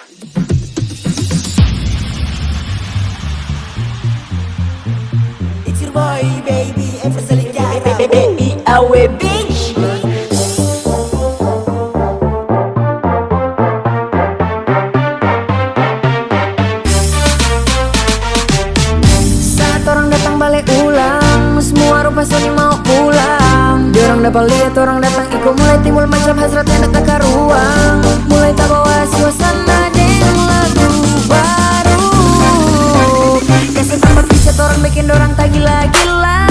It's your boy, baby, Eversally Jara, baby, awe bitch. Saat orang datang balik ulang, semua rupa Sony mau pulang. Diorang dapat lihat orang datang ikut, mulai timbul macam hasrat yang dekat ke ruang. Mulai tak bawa suasana dengan lagu baru. Kasih tambah picat orang bikin orang tak gila-gila.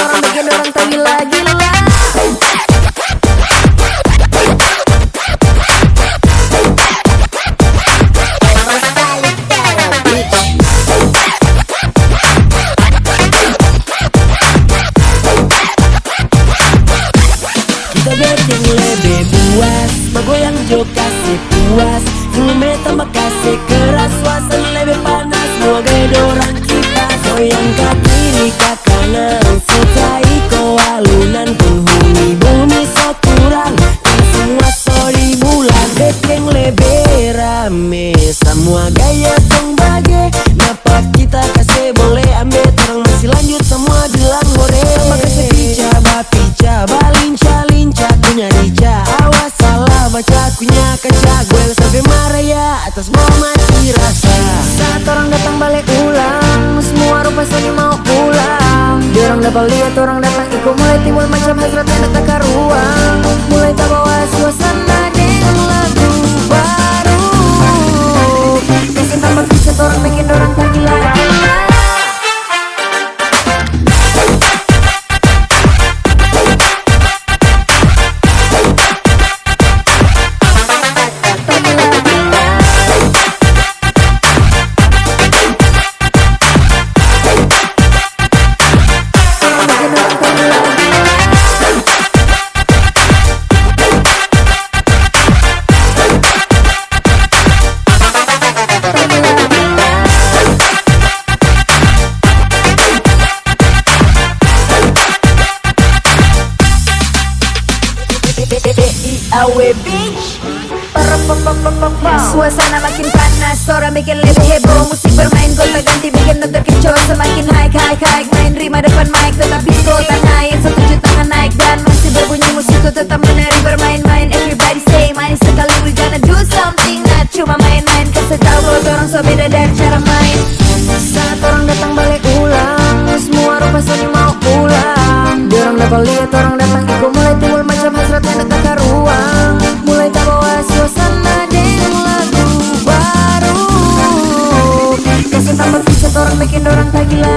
Orang bikin orang tak gila-gila. Kita bikin lebih puas, bergoyang jo kasih puas. Volume tambah kasih keras, suasana lebih panas. Semua gaya dorang kita goyang ke kiri ke kanan. Setai ko alunan penghuni bumi sokuran. Dan semua story bulan bikin lebih rame. Semua gaya tong bage, dapat kita kasih boleh ambil. Terang masih lanjut semua jelang gore. Tambah kasih pica, bapica, balinca-linca. Kunya rica, awas salah baca kunya kaca. Gue sampai marah ya atas mau mati rasa. Saat orang datang balik ulang, semua rupa Sony mau pulang. Diorang dapat lihat orang datang ikut, mulai timbul macam hasrat yang dekat ke ruang. Mulai tak bawa suasana dengan lagu baru. Kasih tambah picat orang bikin orang tak gila-gila. Awe bitch. Suasana makin panas, orang bikin lebih heboh. Musik bermain gonta ganti bikin nonton kecoh. Semakin high. Main rima depan mic, tetapi kota naik. 1 juta tangan naik dan masih berbunyi musikku tetap menari bermain-main. Everybody say manis sekali, we gonna do something. Not cuma main-main, kasih tahu kalau orang so beda dari cara main. Saat orang datang balik ulang, semua rupa Sony mau pulang. Diorang dapat lihat orang datang ikut, mulai timbul macam hasrat yang dekat ke ruang. Mulai tak bawa suasana dengan lagu baru. Kasih tambah picat orang bikin orang tak gila.